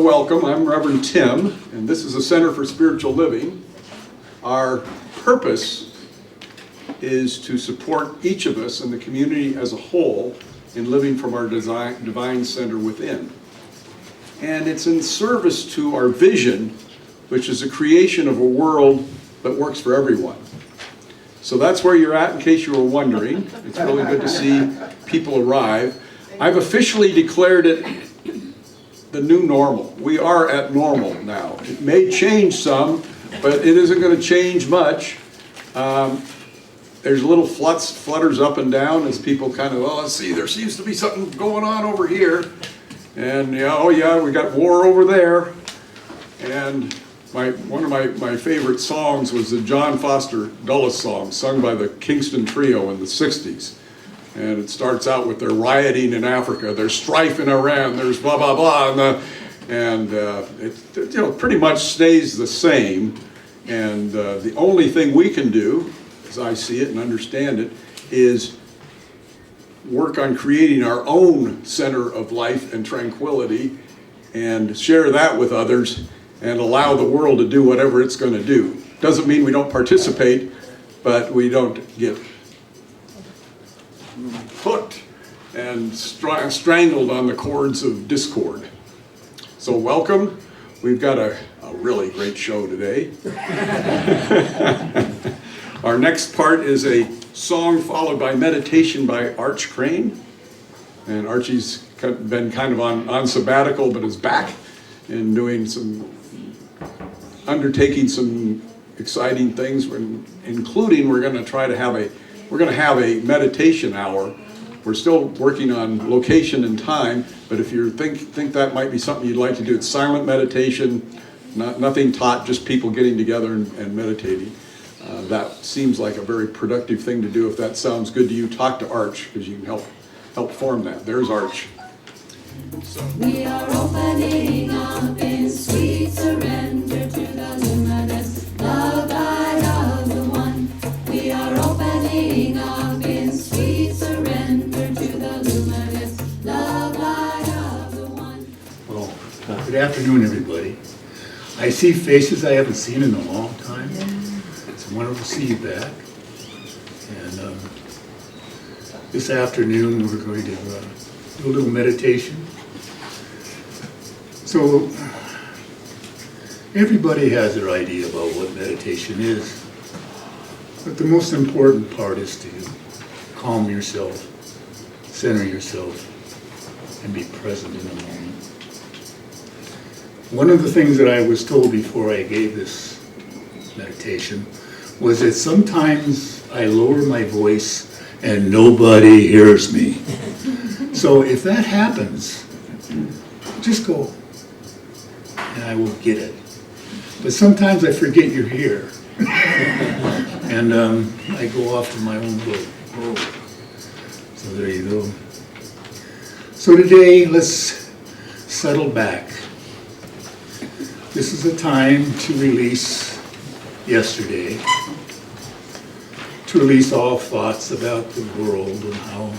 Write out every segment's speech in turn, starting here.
So welcome, I'm Reverend Tim, and this is a Center for Spiritual Living. Our purpose is to support each of us and the community as a whole in living from our divine center within. And it's in service to our vision, which is the creation of a world that works for everyone. So that's where you're at in case you were wondering. It's really good to see people arrive. I've officially declared it the new normal. We are at normal now. It may change some, but it isn't going to change much. There's little flutters up and down as people kind of, let's see, there seems to be something going on over here. And yeah, oh yeah, we got war over there. And one of my favorite songs was the John Foster Dulles song, sung by the Kingston Trio in the 60s. And it starts out with they're rioting in Africa, there's strife in Iran, there's blah, blah, blah. And it pretty much stays the same. And the only thing we can do, as I see it and understand it, is work on creating our own center of life and tranquility and share that with others and allow the world to do whatever it's going to do. Doesn't mean we don't participate, but we don't get hooked and strangled on the cords of discord. So welcome. We've got a really great show today. Our next part is a song followed by meditation by Arch Crane. And Archie's been kind of on sabbatical, but is back and undertaking some exciting things, including we're going to have a meditation hour. We're still working on location and time, but if you think that might be something you'd like to do, it's silent meditation, nothing taught, just people getting together and meditating. That seems like a very productive thing to do. If that sounds good to you, talk to Arch, because you can help form that. There's Arch. We are opening up in sweet surrender to the luminous love light of the One. We are opening up in sweet surrender to the luminous love light of the One. Well, good afternoon, everybody. I see faces I haven't seen in a long time. It's wonderful to see you back. And this afternoon we're going to do a little meditation. So everybody has their idea about what meditation is, but the most important part is to calm yourself, center yourself, and be present in the moment. One of the things that I was told before I gave this meditation was that sometimes I lower my voice and nobody hears me. So if that happens, just go and I will get it. But sometimes I forget you're here. And I go off to my own boat. So there you go. So today, let's settle back. This is a time to release yesterday, to release all thoughts about the world and how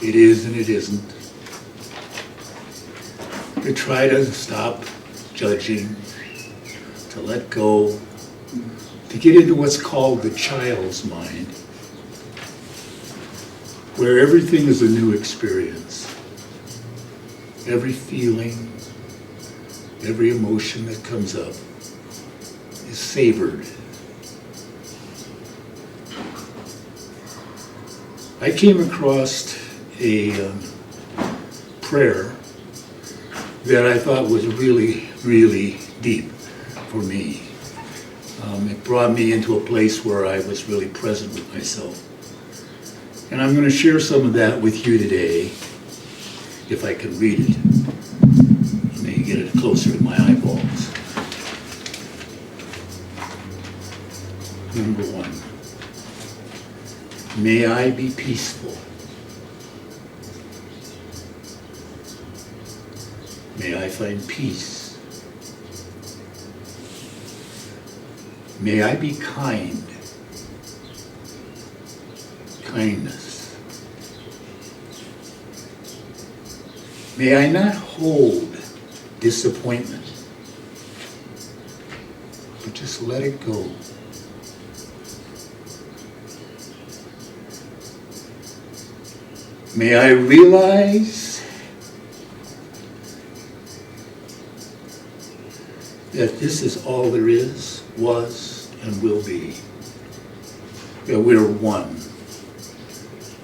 it is and it isn't, to try to stop judging, to let go, to get into what's called the child's mind, where everything is a new experience. Every feeling, every emotion that comes up is savored. I came across a prayer that I thought was really, really deep for me. It brought me into a place where I was really present with myself. And I'm going to share some of that with you today, if I can read it. Let me get it closer to my eyeballs. Number 1. May I be peaceful. May I find peace. May I be kind. Kindness. May I not hold disappointment. But just let it go. May I realize that this is all there is, was, and will be. That we're one.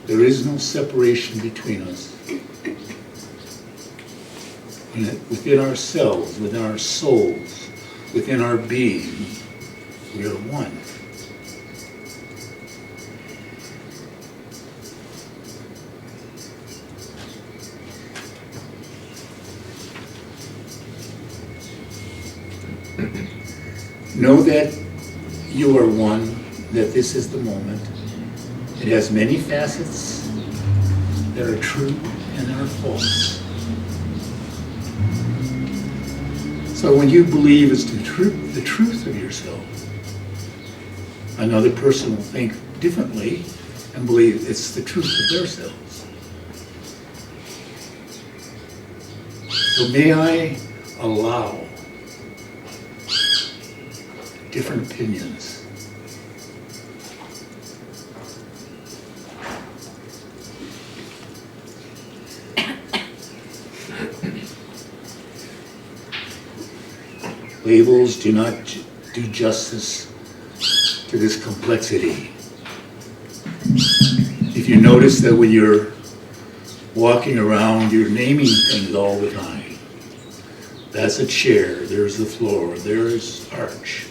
There is no separation between us. And that within ourselves, within our souls, within our being, we are one. Know that you are one, that this is the moment. It has many facets that are true and are false. So when you believe it's the truth of yourself, another person will think differently and believe it's the truth of themselves. So may I allow different opinions. Labels do not do justice to this complexity. If you notice that when you're walking around, you're naming things all the time. That's a chair, there's the floor, there's Arch,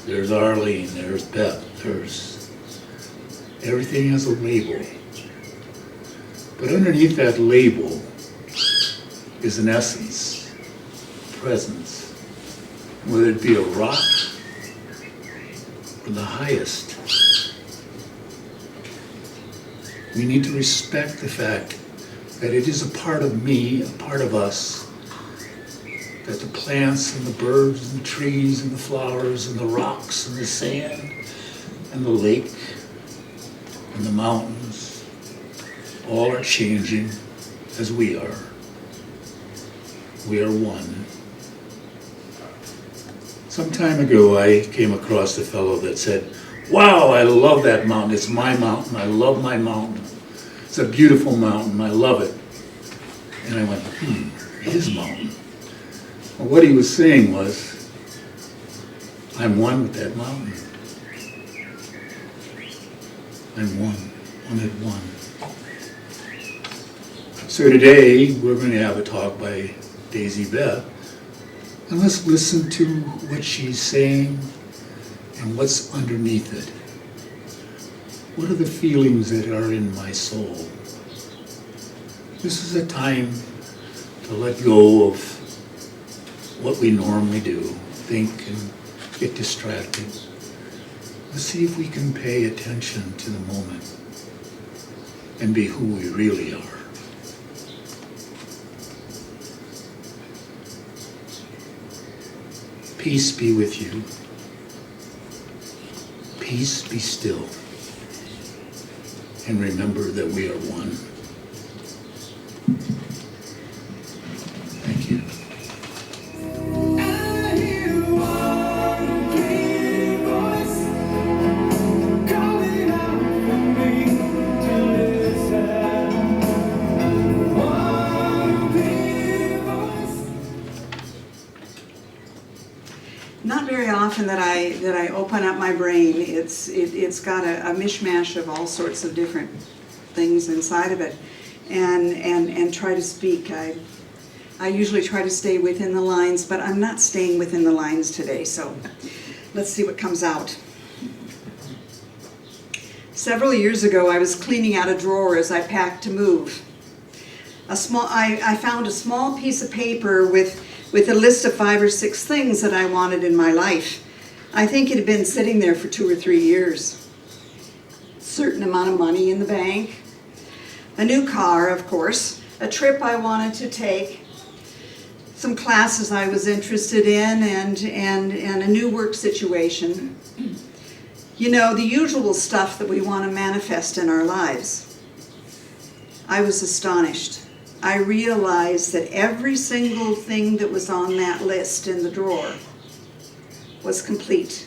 there's Arlene, there's Beth, there's... Everything has a label. But underneath that label is an essence, presence. Whether it be a rock or the highest. We need to respect the fact that it is a part of me, a part of us, that the plants and the birds and the trees and the flowers and the rocks and the sand and the lake and the mountains all are changing as we are. We are one. Some time ago, I came across a fellow that said, "Wow, I love that mountain. It's my mountain. I love my mountain. It's a beautiful mountain. I love it." And I went, his mountain. Well, what he was saying was, I'm one with that mountain. I'm one at one. So today, we're going to have a talk by Daisy Beth. And let's listen to what she's saying and what's underneath it. What are the feelings that are in my soul? This is a time to let go of what we normally do, think and get distracted. Let's see if we can pay attention to the moment and be who we really are. Peace be with you. Peace be still. And remember that we are one. Thank you. I hear one clear voice calling out for me to listen. One clear voice. Not very often that I open up my brain. It's got a mishmash of all sorts of different things inside of it, and try to speak. I usually try to stay within the lines, but I'm not staying within the lines today. So let's see what comes out. Several years ago, I was cleaning out a drawer as I packed to move. I found a small piece of paper with a list of 5 or 6 things that I wanted in my life. I think it had been sitting there for 2 or 3 years. Certain amount of money in the bank, a new car, of course, a trip I wanted to take, some classes I was interested in, and a new work situation. You know, the usual stuff that we want to manifest in our lives. I was astonished. I realized that every single thing that was on that list in the drawer was complete.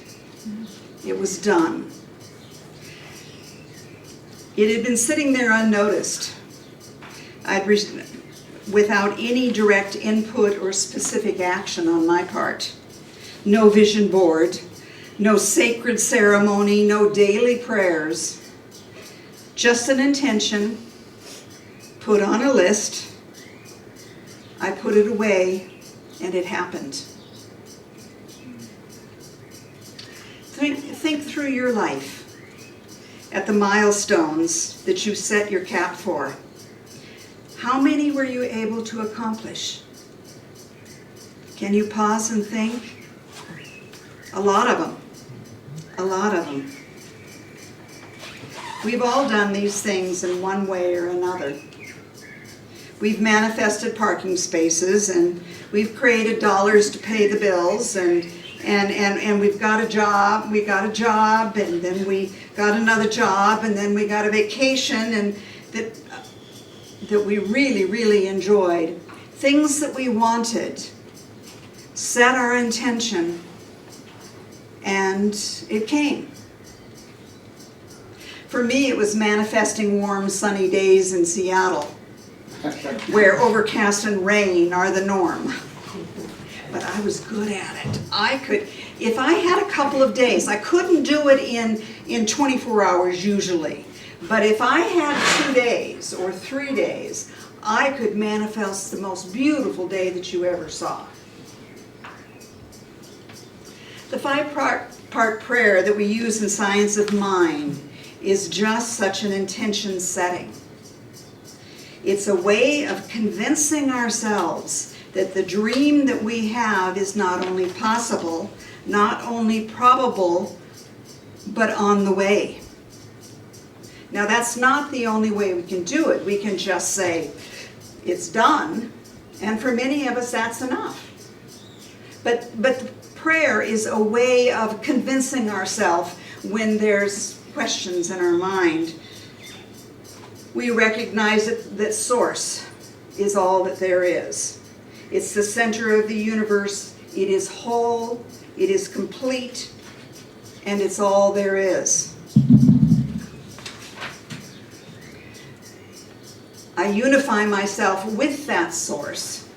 It was done. It had been sitting there unnoticed. Without any direct input or specific action on my part. No vision board, no sacred ceremony, no daily prayers. Just an intention, put on a list. I put it away, and it happened. Think through your life at the milestones that you set your cap for. How many were you able to accomplish? Can you pause and think? A lot of them. A lot of them. We've all done these things in one way or another. We've manifested parking spaces, and we've created dollars to pay the bills, and we've got a job, and then we got another job, and then we got a vacation, and that we really, really enjoyed. Things that we wanted, set our intention, and it came. For me, it was manifesting warm, sunny days in Seattle, where overcast and rain are the norm. But I was good at it. I could, if I had a couple of days, I couldn't do it in 24 hours usually. But if I had 2 days or 3 days, I could manifest the most beautiful day that you ever saw. The 5-part prayer that we use in Science of Mind is just such an intention setting. It's a way of convincing ourselves that the dream that we have is not only possible, not only probable, but on the way. Now, that's not the only way we can do it. We can just say, it's done, and for many of us, that's enough. But prayer is a way of convincing ourselves when there's questions in our mind. We recognize that Source is all that there is. It's the center of the universe. It is whole, it is complete, and it's all there is. I unify myself with that Source,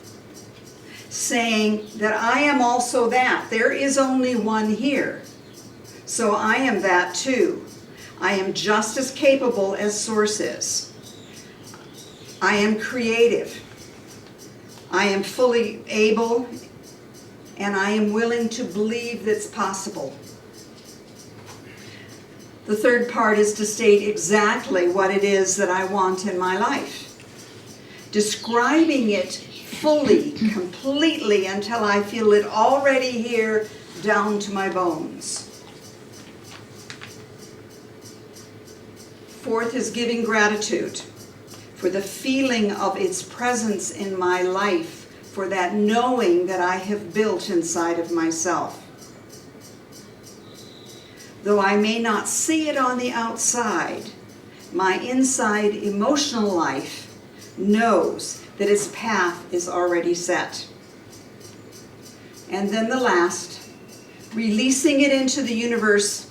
saying that I am also that. There is only one here, so I am that too. I am just as capable as Source is. I am creative. I am fully able, and I am willing to believe that's possible. The third part is to state exactly what it is that I want in my life. Describing it fully, completely, until I feel it already here down to my bones. Fourth is giving gratitude for the feeling of its presence in my life, for that knowing that I have built inside of myself. Though I may not see it on the outside, my inside emotional life knows that its path is already set. And then the last, releasing it into the universe,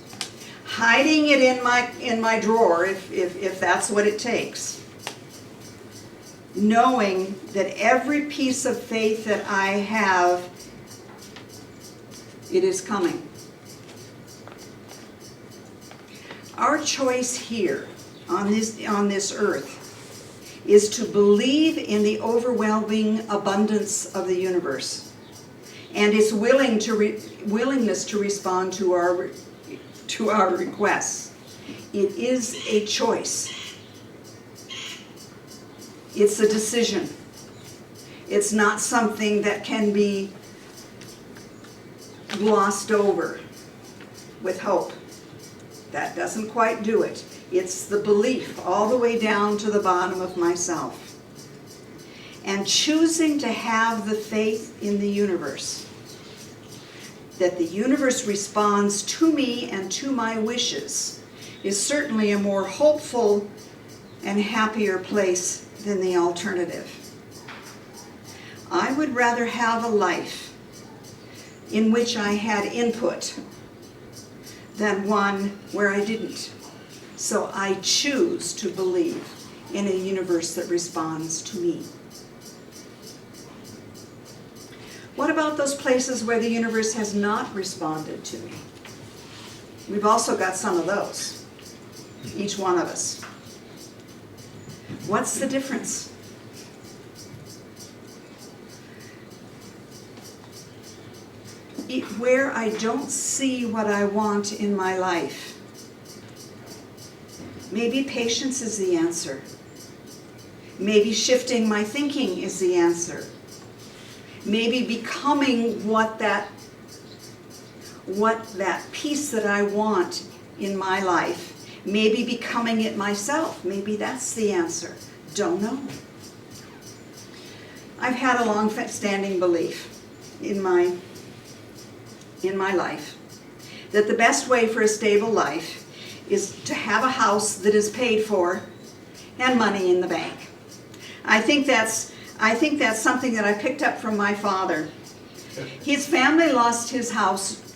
hiding it in my drawer if that's what it takes. Knowing that every piece of faith that I have, it is coming. Our choice here on this earth is to believe in the overwhelming abundance of the universe and its willingness to respond to our requests. It is a choice. It's a decision. It's not something that can be glossed over with hope. That doesn't quite do it. It's the belief all the way down to the bottom of myself. And choosing to have the faith in the universe, that the universe responds to me and to my wishes, is certainly a more hopeful and happier place than the alternative. I would rather have a life in which I had input than one where I didn't. So I choose to believe in a universe that responds to me. What about those places where the universe has not responded to me? We've also got some of those, each one of us. What's the difference? Where I don't see what I want in my life, maybe patience is the answer. Maybe shifting my thinking is the answer. Maybe becoming what that piece that I want in my life, maybe becoming it myself, maybe that's the answer. Don't know. I've had a long-standing belief in my life that the best way for a stable life is to have a house that is paid for and money in the bank. I think that's something that I picked up from my father. His family lost his house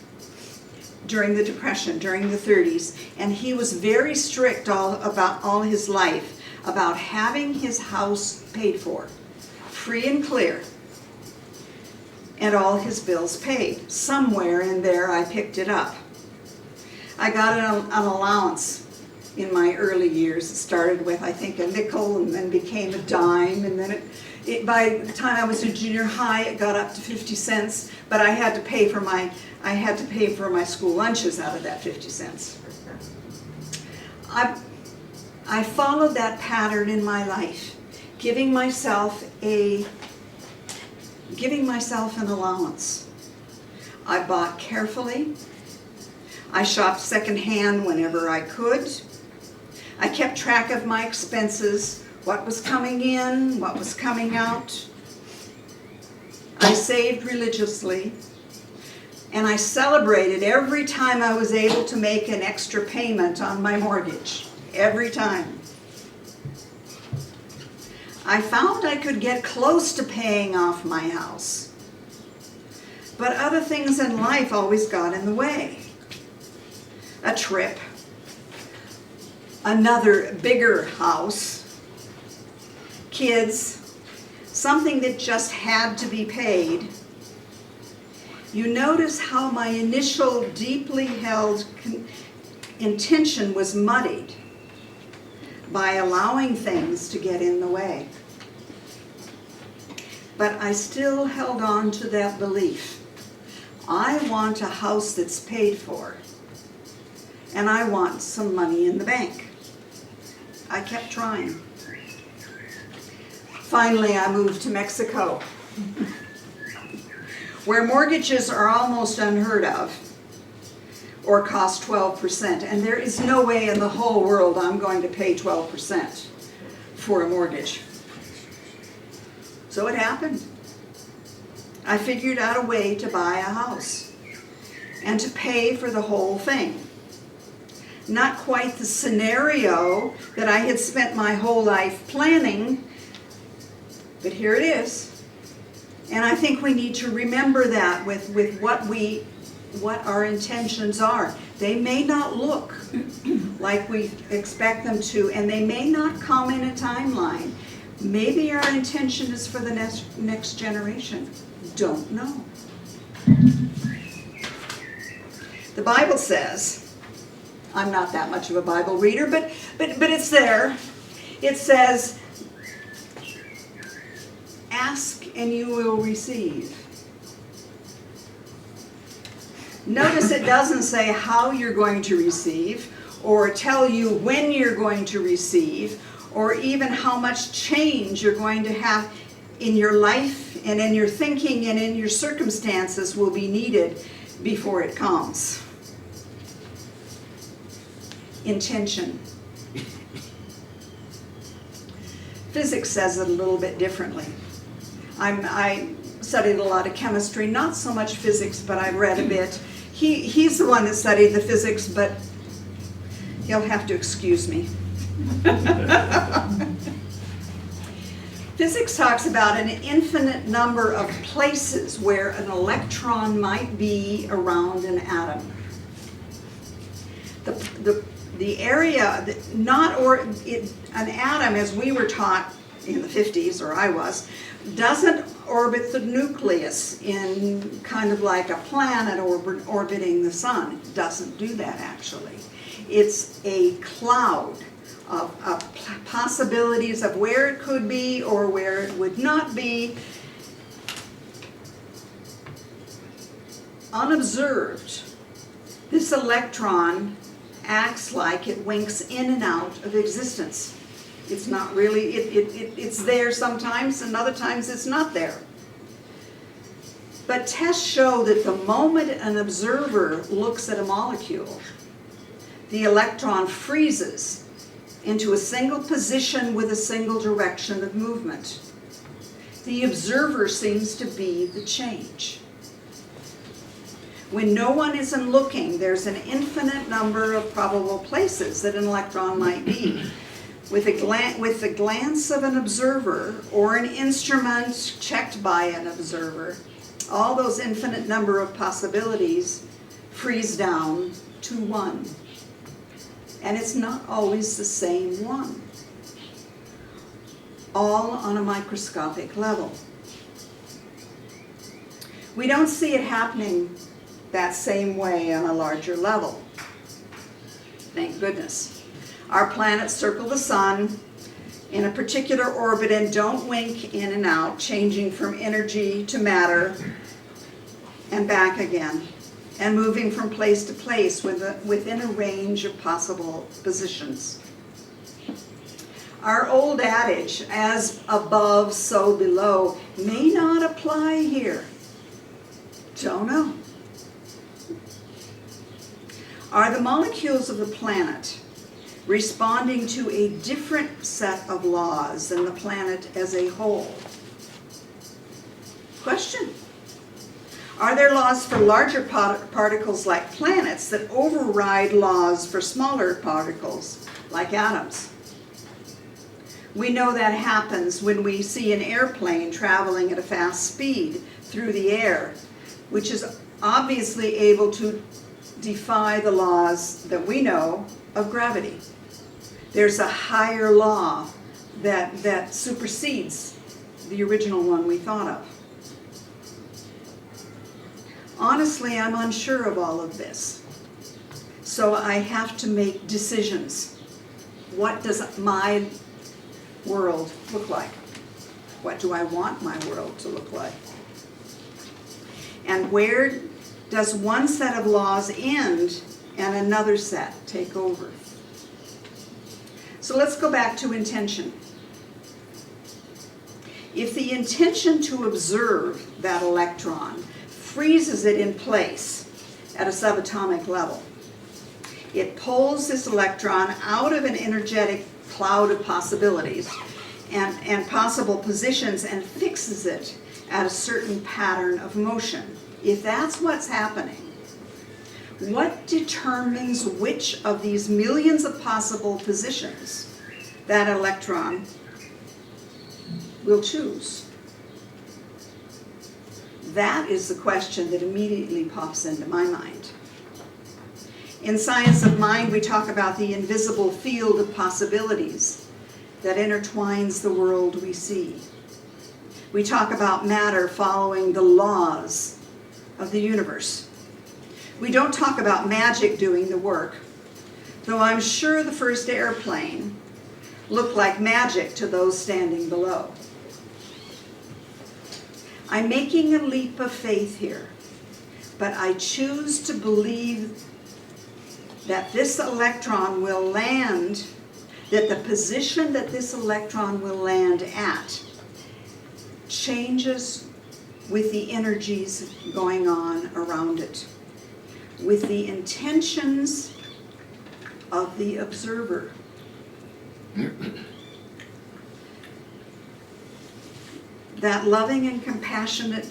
during the Depression, during the 30s, and he was very strict about all his life about having his house paid for, free and clear, and all his bills paid. Somewhere in there I picked it up. I got an allowance in my early years. It started with, I think, a nickel and then became a dime, and then by the time I was in junior high it got up to 50 cents, but I had to pay for my school lunches out of that 50 cents. I followed that pattern in my life, giving myself an allowance. I bought carefully. I shopped secondhand whenever I could. I kept track of my expenses, what was coming in, what was coming out. I saved religiously, and I celebrated every time I was able to make an extra payment on my mortgage. Every time. I found I could get close to paying off my house, but other things in life always got in the way. A trip, another bigger house, kids, something that just had to be paid. You notice how my initial deeply held intention was muddied by allowing things to get in the way. But I still held on to that belief. I want a house that's paid for, and I want some money in the bank. I kept trying. Finally, I moved to Mexico, where mortgages are almost unheard of, or cost 12%. And there is no way in the whole world I'm going to pay 12% for a mortgage. So it happened. I figured out a way to buy a house and to pay for the whole thing. Not quite the scenario that I had spent my whole life planning, but here it is. And I think we need to remember that with what our intentions are. They may not look like we expect them to, and they may not come in a timeline. Maybe our intention is for the next generation. Don't know. The Bible says, I'm not that much of a Bible reader, but it's there. It says, ask and you will receive. Notice it doesn't say how you're going to receive, or tell you when you're going to receive, or even how much change you're going to have in your life and in your thinking and in your circumstances will be needed before it comes. Intention. Physics says it a little bit differently. I studied a lot of chemistry, not so much physics, but I read a bit. He's the one that studied the physics, but he'll have to excuse me. Physics talks about an infinite number of places where an electron might be around an atom. The area, an atom, as we were taught in the 50s, or I was, doesn't orbit the nucleus in kind of like a planet orbiting the sun. It doesn't do that, actually. It's a cloud of possibilities of where it could be or where it would not be. Unobserved, this electron acts like it winks in and out of existence. It's not really, it's there sometimes and other times it's not there. But tests show that the moment an observer looks at a molecule, the electron freezes into a single position with a single direction of movement. The observer seems to be the change. When no one isn't looking, there's an infinite number of probable places that an electron might be. With the glance of an observer or an instrument checked by an observer, all those infinite number of possibilities freeze down to one. And it's not always the same one, all on a microscopic level. We don't see it happening that same way on a larger level. Thank goodness. Our planets circle the sun in a particular orbit and don't wink in and out, changing from energy to matter and back again, and moving from place to place within a range of possible positions. Our old adage, as above, so below, may not apply here. Don't know. Are the molecules of the planet responding to a different set of laws than the planet as a whole? Question. Are there laws for larger particles like planets that override laws for smaller particles like atoms? We know that happens when we see an airplane traveling at a fast speed through the air, which is obviously able to defy the laws that we know of gravity. There's a higher law that supersedes the original one we thought of. Honestly, I'm unsure of all of this. So I have to make decisions. What does my world look like? What do I want my world to look like? And where does one set of laws end and another set take over? So let's go back to intention. If the intention to observe that electron freezes it in place at a subatomic level, it pulls this electron out of an energetic cloud of possibilities and possible positions and fixes it at a certain pattern of motion. If that's what's happening, what determines which of these millions of possible positions that electron will choose? That is the question that immediately pops into my mind. In Science of Mind, we talk about the invisible field of possibilities that intertwines the world we see. We talk about matter following the laws of the universe. We don't talk about magic doing the work, though I'm sure the first airplane looked like magic to those standing below. I'm making a leap of faith here, but I choose to believe that this electron will land, that the position that this electron will land at changes with the energies going on around it, with the intentions of the observer. That loving and compassionate,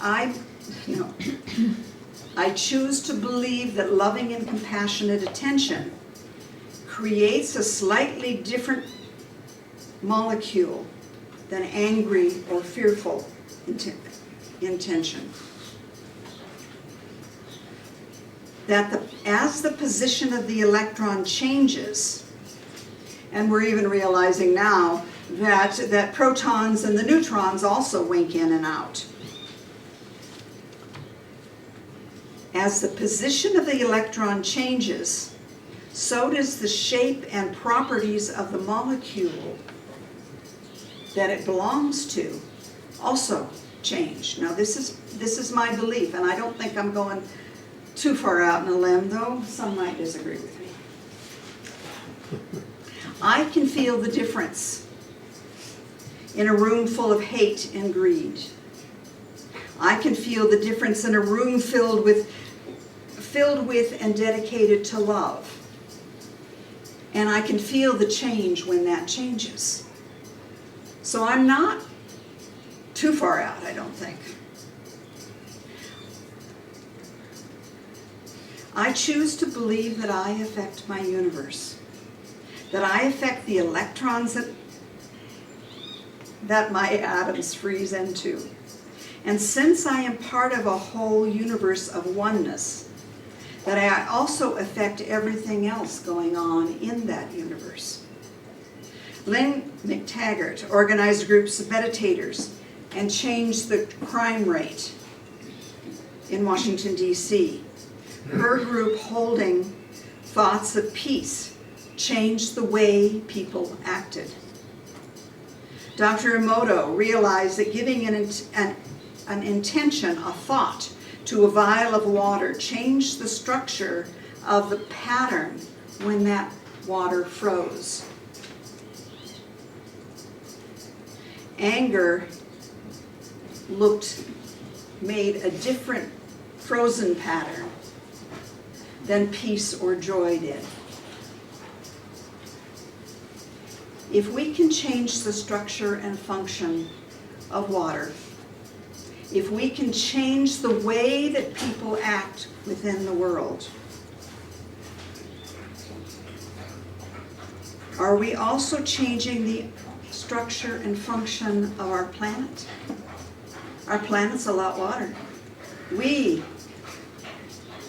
I choose to believe that loving and compassionate attention creates a slightly different molecule than angry or fearful intention. That as the position of the electron changes, and we're even realizing now that protons and the neutrons also wink in and out. As the position of the electron changes, so does the shape and properties of the molecule that it belongs to also change. Now this is my belief, and I don't think I'm going too far out in a limb, though some might disagree with me. I can feel the difference in a room full of hate and greed. I can feel the difference in a room filled with and dedicated to love. And I can feel the change when that changes. So I'm not too far out, I don't think. I choose to believe that I affect my universe, that I affect the electrons that my atoms freeze into. And since I am part of a whole universe of oneness, that I also affect everything else going on in that universe. Lynn McTaggart organized groups of meditators and changed the crime rate in Washington, D.C. Her group, holding thoughts of peace, changed the way people acted. Dr. Emoto realized that giving an intention, a thought, to a vial of water changed the structure of the pattern when that water froze. Anger made a different frozen pattern than peace or joy did. If we can change the structure and function of water, if we can change the way that people act within the world, are we also changing the structure and function of our planet? Our planet's a lot water. We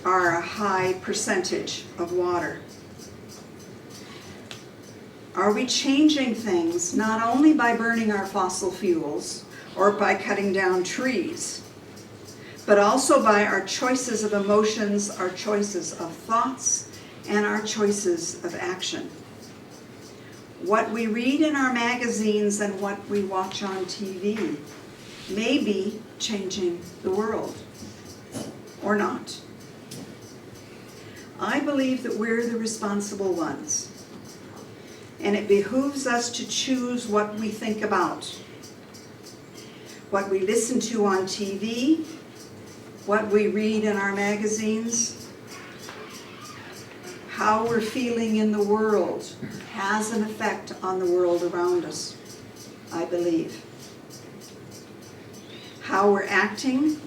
are a high percentage of water. Are we changing things not only by burning our fossil fuels or by cutting down trees, but also by our choices of emotions, our choices of thoughts, and our choices of action? What we read in our magazines and what we watch on TV may be changing the world, or not. I believe that we're the responsible ones, and it behooves us to choose what we think about, what we listen to on TV, what we read in our magazines. How we're feeling in the world has an effect on the world around us, I believe. How we're acting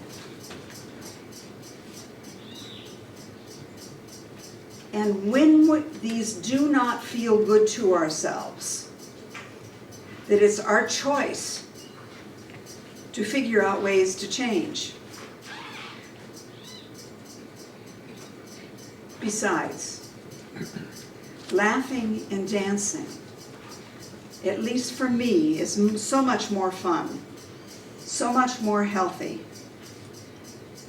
and when these do not feel good to ourselves, that it's our choice to figure out ways to change. Besides, laughing and dancing, at least for me, is so much more fun, so much more healthy,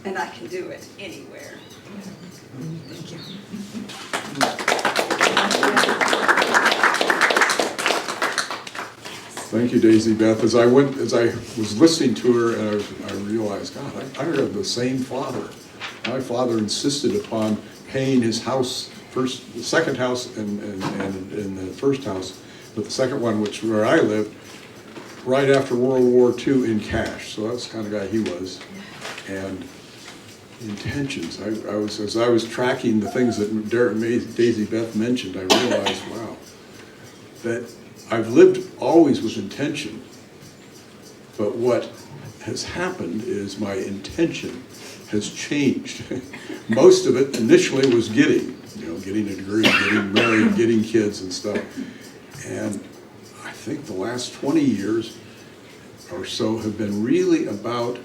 and I can do it anywhere. Thank you. Thank you, Daisy Beth. As I was listening to her, and I realized, God, I have the same father. My father insisted upon paying his house, the second house and the first house, but the second one, where I lived, right after World War II in cash. So that's the kind of guy he was. And intentions. As I was tracking the things that Daisy Beth mentioned, I realized, wow, that I've lived always with intention, but what has happened is my intention has changed. Most of it initially was getting a degree, getting married, getting kids and stuff. And I think the last 20 years or so have been really about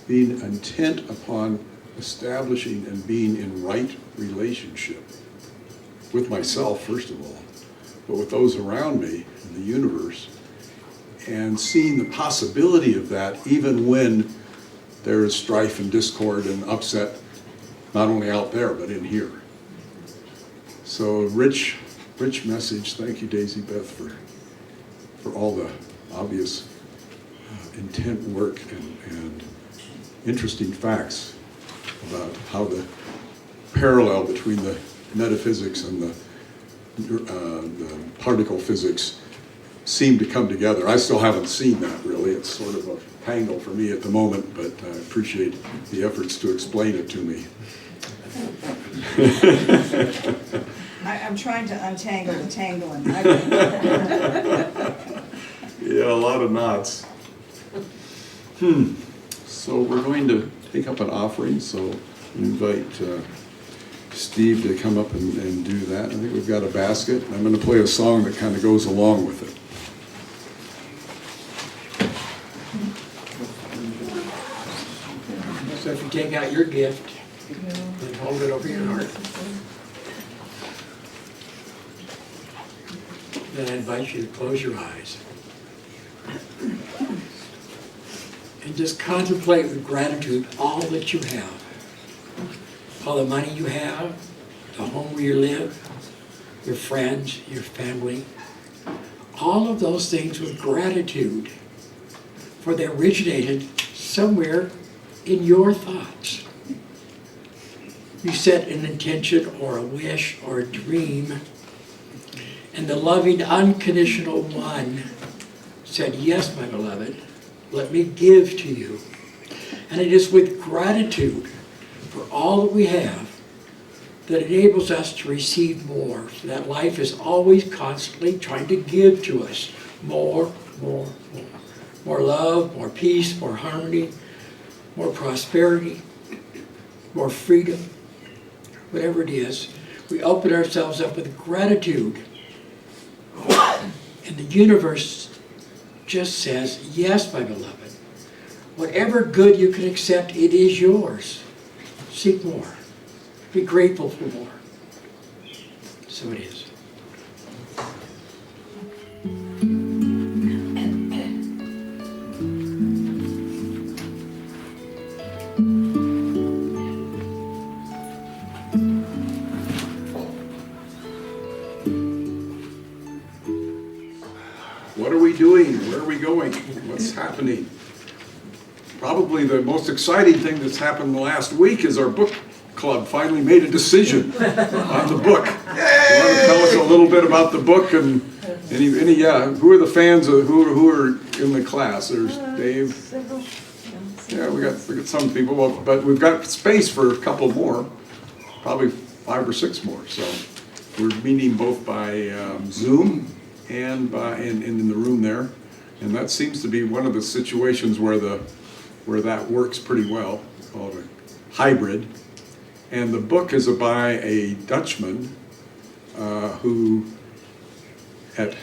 being intent upon establishing and being in right relationship with myself, first of all, but with those around me in the universe, and seeing the possibility of that even when there is strife and discord and upset, not only out there, but in here. So rich message. Thank you, Daisy Beth, for all the obvious intent work and interesting facts about how the parallel between the metaphysics and the particle physics seem to come together. I still haven't seen that really. It's sort of a tangle for me at the moment, but I appreciate the efforts to explain it to me. I'm trying to untangle the tangling. Yeah, a lot of knots. So we're going to take up an offering, so invite Steve to come up and do that. I think we've got a basket. I'm going to play a song that kind of goes along with it. So if you take out your gift and hold it over your heart, then I invite you to close your eyes and just contemplate with gratitude all that you have. All the money you have, the home where you live, your friends, your family, all of those things with gratitude, for they originated somewhere in your thoughts. You set an intention or a wish or a dream, and the loving, unconditional one said, yes, my beloved, let me give to you. And it is with gratitude for all that we have that enables us to receive more. So that life is always constantly trying to give to us more, more, more. More love, more peace, more harmony, more prosperity, more freedom, whatever it is. We open ourselves up with gratitude. And the universe just says, yes, my beloved, whatever good you can accept, it is yours. Seek more. Be grateful for more. So it is. What are we doing? Where are we going? What's happening? Probably the most exciting thing that's happened the last week is our book club finally made a decision on the book. You want to tell us a little bit about the book and who are the fans of who are in the class? There's Dave. Yeah, we got some people, well, but we've got space for a couple more, probably 5 or 6 more. So we're meeting both by Zoom and in the room there, and that seems to be one of the situations where that works pretty well, called a hybrid. And the book is by a Dutchman who, at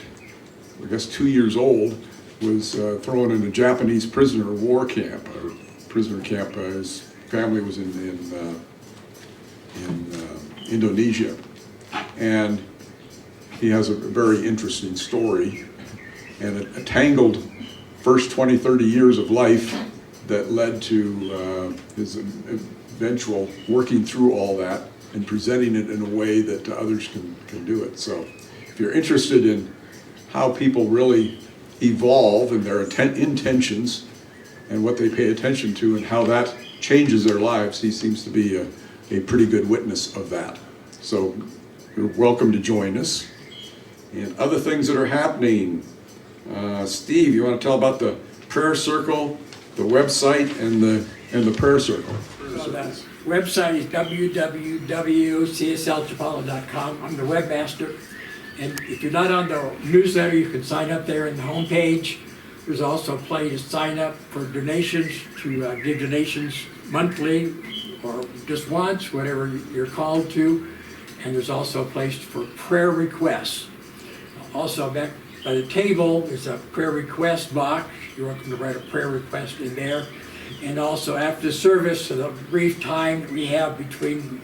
I guess 2 years old, was thrown in a Japanese prisoner of war camp. His family was in Indonesia, and he has a very interesting story, and a tangled first 20, 30 years of life that led to his eventual working through all that and presenting it in a way that others can do it. So if you're interested in how people really evolve and their intentions and what they pay attention to and how that changes their lives, he seems to be a pretty good witness of that. So you're welcome to join us. And other things that are happening. Steve, you want to tell about the prayer circle, the website, and the prayer circle? So the website is www.cslchapala.com. I'm the webmaster. And if you're not on the newsletter, you can sign up there in the homepage. There's also a place to sign up for donations, to give donations monthly or just once, whatever you're called to. And there's also a place for prayer requests. Also, by the table, there's a prayer request box. You're welcome to write a prayer request in there. And also after the service, so the brief time we have between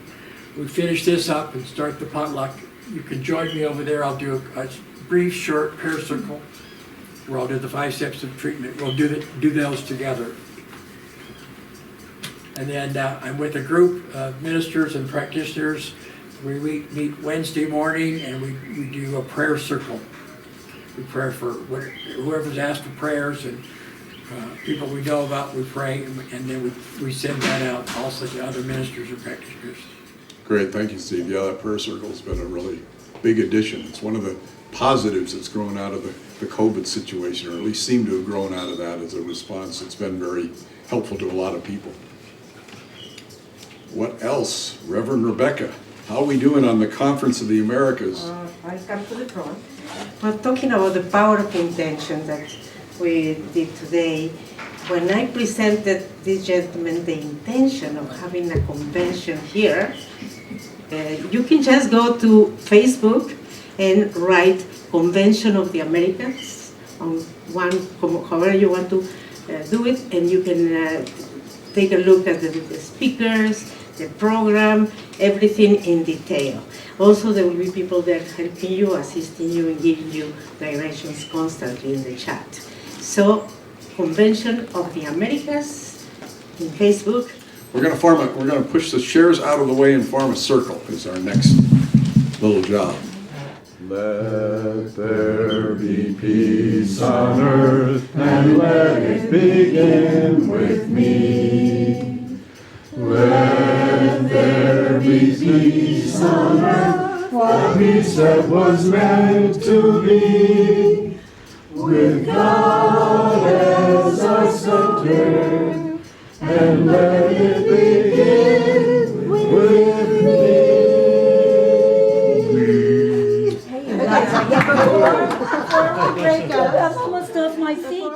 we finish this up and start the potluck, you can join me over there. I'll do a brief, short prayer circle where I'll do the 5 steps of treatment. We'll do those together. And then I'm with a group of ministers and practitioners. We meet Wednesday morning and we do a prayer circle. We pray for whoever's asked for prayers and people we know about, we pray, and then we send that out also to other ministers and practitioners. Great, thank you, Steve. Yeah, that prayer circle's been a really big addition. It's one of the positives that's grown out of the COVID situation, or at least seemed to have grown out of that as a response. It's been very helpful to a lot of people. What else? Reverend Rebecca, how are we doing on the Conference of the Americas? I come to the front. We're talking about the power of intention that we did today. When I presented this gentleman the intention of having a convention here, you can just go to Facebook and write Convention of the Americans on however you want to do it, and you can take a look at the speakers, the program, everything in detail. Also, there will be people there helping you, assisting you, and giving you directions constantly in the chat. So, Convention of the Americas in Facebook. We're gonna push the chairs out of the way and form a circle is our next little job. Let there be peace on earth, and let it begin with me. Let there be peace on earth, the peace that was meant to be, with God as our center, and let it begin with me. Before we break up, I'm almost off my feet.